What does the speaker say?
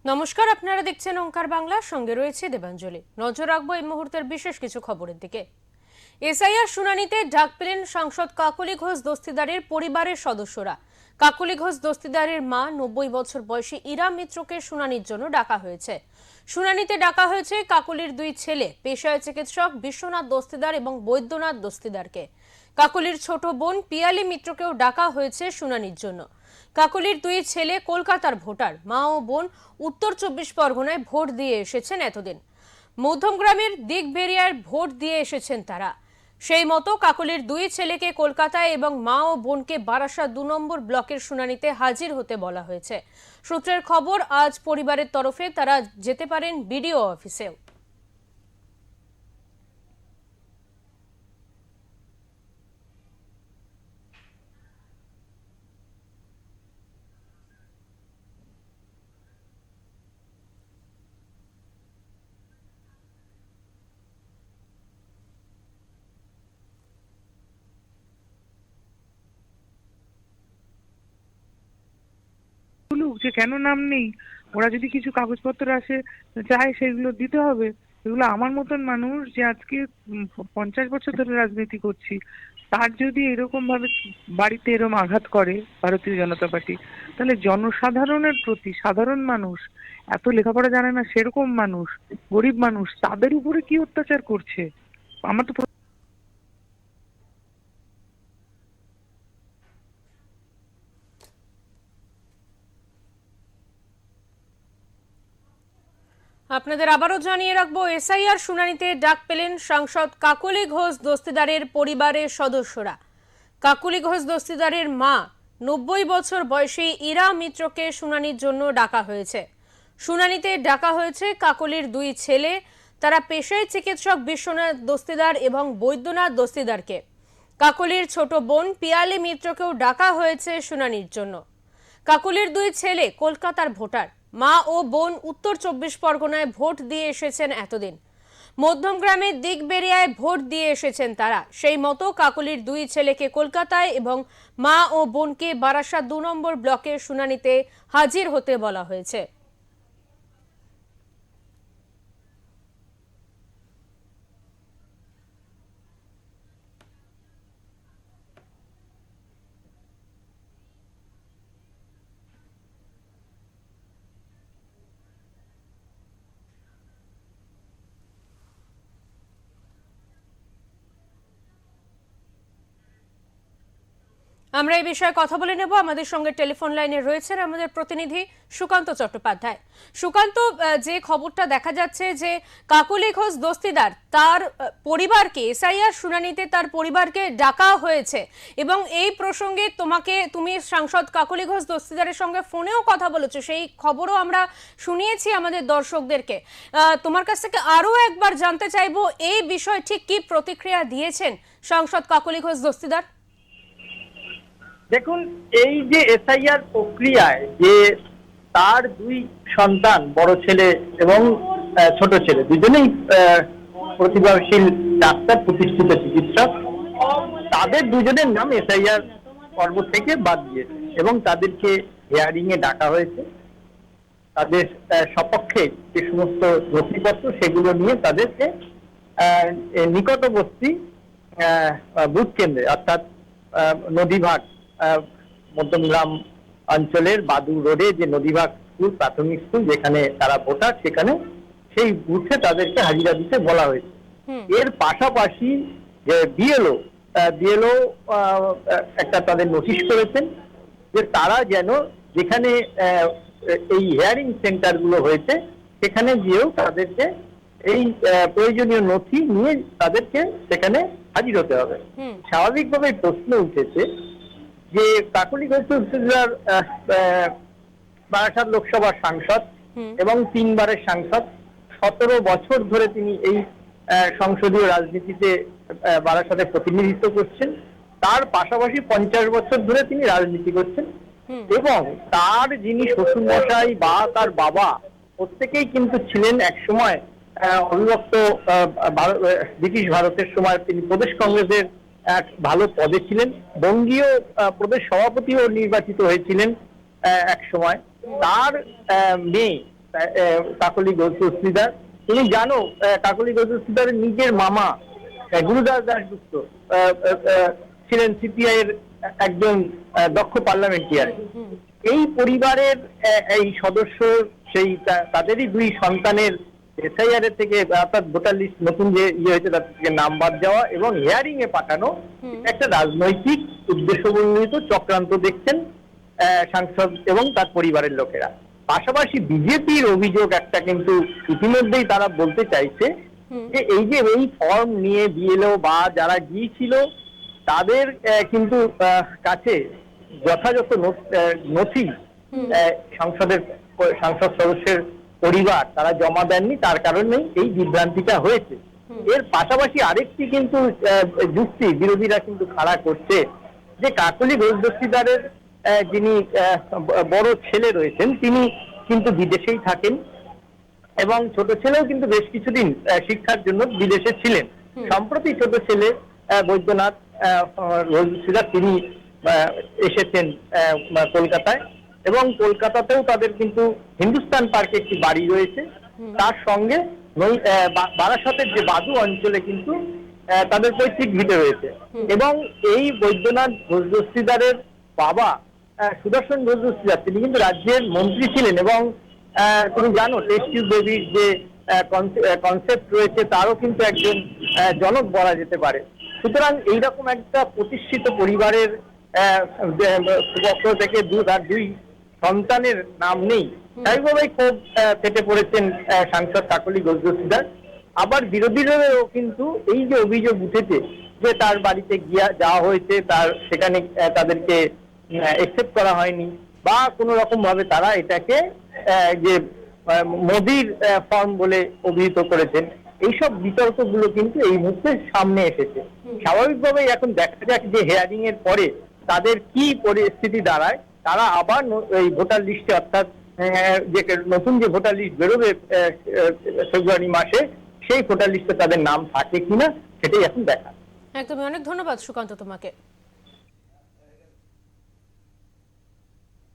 নমস্কার, আপনারা দেখছেন ওঙ্কার বাংলা, সঙ্গে রয়েছে দেবাঞ্জলি। নজর রাখবো এই মুহূর্তের বিশেষ কিছু খবরের দিকে। এসআইআর শুনানিতে ডাক পেলেন সাংসদ কাকলি ঘোষ দস্তিদারের পরিবারের সদস্যরা। কাকলি ঘোষ দস্তিদারের মা 90 বছর বয়সী ইরা মিত্রকে শুনানির জন্য ডাকা হয়েছে। শুনানিতে ডাকা হয়েছে কাকলির দুই ছেলে, পেশায় চিকিৎসক বিশ্বনাথ দস্তিদার এবং বৈদ্যনাথ দস্তিদারকে। কাকলির ছোট বোন পিয়ালি মিত্রকেও ডাকা হয়েছে শুনানির জন্য। কাকলির দুই ছেলে কলকাতার ভোটার, মা ও বোন উত্তর 24 পরগনায় ভোট দিয়ে এসেছেন এতদিন। মধ্যমগ্রামের দিগবেরিয়ায় ভোট দিয়ে এসেছেন তারা। সেই মতো কাকলির দুই ছেলেকে কলকাতায় এবং মা ও বোনকে বারাসাত 2 নম্বর ব্লকের শুনানিতে হাজির হতে বলা হয়েছে। সূত্রের খবর, আজ পরিবারের তরফে তারা যেতে পারেন বিডিও অফিসেও। যে কেন নাম নেই, ওরা যদি কিছু কাগজপত্র আসে চায় সেগুলো দিতে হবে। এগুলো আমার মতন মানুষ যে আজকে 50 বছর ধরে রাজনীতি করছি, তার যদি এরকম ভাবে বাড়িতে এরকম আঘাত করে ভারতীয় জনতা পার্টি, তাহলে জনসাধারণের প্রতি, সাধারণ মানুষ, এত লেখাপড়া জানে না সেরকম মানুষ, গরিব মানুষ, তাদের উপরে কি অত্যাচার করছে। আমার তো আপনাদের আবারও জানিয়ে রাখবো, এসআইআর শুনানিতে ডাক পেলেন সাংসদ কাকলি ঘোষ দস্তিদারের পরিবারের সদস্যরা। কাকলি ঘোষ দস্তিদারের মা 90 বছর বয়সী ইরা মিত্রকে শুনানির জন্য ডাকা হয়েছে। শুনানিতে ডাকা হয়েছে কাকলির দুই ছেলে, তারা পেশায় চিকিৎসক বিশ্বনাথ দস্তিদার এবং বৈদ্যনাথ দস্তিদারকে। কাকলির ছোট বোন পিয়ালি মিত্রকেও ডাকা হয়েছে শুনানির জন্য। কাকলির দুই ছেলে কলকাতার ভোটার, মা ও বোন উত্তর 24 পরগনায় ভোট দিয়ে এসেছেন এতদিন। মধ্যমগ্রামের দিগবেরিয়ায় ভোট দিয়ে এসেছেন তারা। সেই মতো কাকলির দুই ছেলেকে কলকাতায় এবং মা ও বোনকে বারাসাত 2 নম্বর ব্লকের শুনানিতে হাজির হতে বলা হয়েছে। আমরা এই বিষয়ে কথা বলে নেব। আমাদের সঙ্গে টেলিফোন লাইনে রয়েছেন আমাদের প্রতিনিধি সুকান্ত চট্টোপাধ্যায়। সুকান্ত, যে খবরটা দেখা যাচ্ছে যে কাকলি ঘোষ দস্তিদার তার পরিবারকে এসআইআর শুনানিতে তার পরিবারকে ডাকা হয়েছে, এবং এই প্রসঙ্গে তুমি সাংসদ কাকলি ঘোষ দস্তিদারের সঙ্গে ফোনেও কথা বলেছো, সেই খবরও আমরা শুনিয়েছি আমাদের দর্শকদেরকে। তোমার কাছ থেকে আরো একবার জানতে চাইবো, এই বিষয়ে ঠিক কি প্রতিক্রিয়া দিয়েছেন সাংসদ কাকলি ঘোষ দস্তিদার? দেখুন, এই যে এসআইআর প্রক্রিয়ায় যে তার দুই সন্তান, বড় ছেলে এবং ছোট ছেলে, দুজনেই প্রতিভাশীল ডাক্তার, প্রতিষ্ঠিত চিকিৎসক, তাদের দুজনের নাম এসআইআর পর্ব থেকে বাদ দিয়েছে এবং তাদেরকে হিয়ারিং এ ডাকা হয়েছে। তাদের সপক্ষে যে সমস্ত নথিপত্র সেগুলো নিয়ে তাদেরকে নিকটবর্তী বুথ কেন্দ্রে, অর্থাৎ নদীভাগ, মধ্যমগ্রাম অঞ্চলের বাদু রোডে যে নদীভাগ স্কুল, প্রাথমিক স্কুল, যেখানে তারা ভোটার, সেখানে সেই বুথে তাদেরকে হাজিরা দিতে বলা হয়েছে। এর পাশাপাশি যে বিএলও একটা তাদের নোটিশ করেছেন যে তারা যেন যেখানে এই হিয়ারিং সেন্টার গুলো হয়েছে সেখানে গিয়েও তাদেরকে এই প্রয়োজনীয় নথি নিয়ে তাদেরকে সেখানে হাজির হতে হবে। স্বাভাবিকভাবে প্রশ্ন উঠেছে যে কাকলি ঘোষ দস্তিদার বারাসাত লোকসভার সাংসদ এবং 3 বারের সাংসদ, 17 বছর ধরে তিনি এই সংসদীয় রাজনীতিতে বারাসাতে প্রতিনিধিত্ব করছেন। তার পাশাপাশি 50 বছর ধরে তিনি রাজনীতি করছেন এবং তার যিনি শ্বশুরমশাই বা তার বাবা, প্রত্যেকেই কিন্তু ছিলেন একসময় অবিভক্ত ব্রিটিশ ভারতের সময় তিনি প্রদেশ কংগ্রেসের এক ভালো পদে ছিলেন, বঙ্গীয় প্রদেশ সভাপতিও নির্বাচিত হয়েছিলেন এক সময়। তার মেয়ে কাকলি ঘোষ দস্তিদার। তুমি জানো কাকলি ঘোষ দস্তিদারের নিজের মামা গুরুদাস দাশগুপ্ত ছিলেন সিপিআই এর একজন দক্ষ পার্লামেন্টিয়ার। এই পরিবারের এই সদস্য সেই তাদেরই দুই সন্তানের এসআইআর এর থেকে অর্থাৎ ভোটার লিস্ট নতুন যে হয়েছে তার থেকে নাম বাদ যাওয়া এবং হিয়ারিং এ পাঠানো একটা রাজনৈতিক উদ্দেশ্যমণ্ডিত চক্রান্ত দেখছেন সাংসদ এবং তার পরিবারের লোকেরা। পাশাপাশি বিজেপির অভিযোগ একটা কিন্তু ইতিমধ্যেই তারা বলতে চাইছে যে এই ফর্ম নিয়ে বিএলও বা যারা গিয়েছিল তাদের কিন্তু কাছে যথাযথ নথি সংসদ সদস্যের পরিবার তারা জমা দেননি, তার কারণেই এই বিভ্রান্তিটা হয়েছে। এর পাশাপাশি আরেকটি কিন্তু যুক্তি বিরোধীরা কিন্তু খাড়া করছে যে কাকলি ঘোষ দস্তিদারের যিনি বড় ছেলে রয়েছেন তিনি কিন্তু বিদেশেই থাকেন এবং ছোট ছেলেও কিন্তু বেশ কিছুদিন শিক্ষার জন্য বিদেশে ছিলেন। সম্প্রতি ছোট ছেলে বৈদ্যনাথ ঘোষ দস্তিদার তিনি এসেছেন কলকাতায় এবং কলকাতাতেও তাদের কিন্তু হিন্দুস্তান পার্কে একটি বাড়ি রয়েছে, তার সঙ্গে বারাসতের যে বাদু অঞ্চলে কিন্তু তাদের পৈতৃক ভিটে রয়েছে। এবং এই বৈদ্যনাথ ঘোষ দস্তিদারের বাবা সুদর্শন ঘোষ দস্তিদার তিনি কিন্তু রাজ্যের মন্ত্রী ছিলেন এবং তুমি জানো টেস্ট টিউব বেবির যে কনসেপ্ট রয়েছে তারও কিন্তু একজন জনক বলা যেতে পারে। সুতরাং এইরকম একটা প্রতিষ্ঠিত পরিবারের পক্ষ থেকে দুই সন্তানের নাম নেই, স্বাভাবিকভাবেই খুব ফেটে পড়েছেন সাংসদ কাকলি ঘোষ দস্তিদার। আবার বিরোধীদেরও কিন্তু এই যে অভিযোগ উঠেছে যে তার বাড়িতে যাওয়া হয়েছে, তার সেখানে তাদেরকে একসেপ্ট করা হয়নি বা কোনো রকম ভাবে তারা এটাকে যে মোদির ফর্ম বলে অভিহিত করেছেন, এইসব বিতর্কগুলো কিন্তু এই মুহূর্তে সামনে এসেছে। স্বাভাবিকভাবেই এখন দেখা যাক যে হিয়ারিং এর পরে তাদের কি পরিস্থিতি দাঁড়ায়, তারা আবার এই ভোটার লিস্টে অর্থাৎ যে নতুন যে ভোটার লিস্ট বেরোবে ফেব্রুয়ারি মাসে সেই ভোটার লিস্টে তাদের নাম থাকে কিনা সেটাই এখন দেখা। একদমই, অনেক ধন্যবাদ সুকান্ত তোমাকে।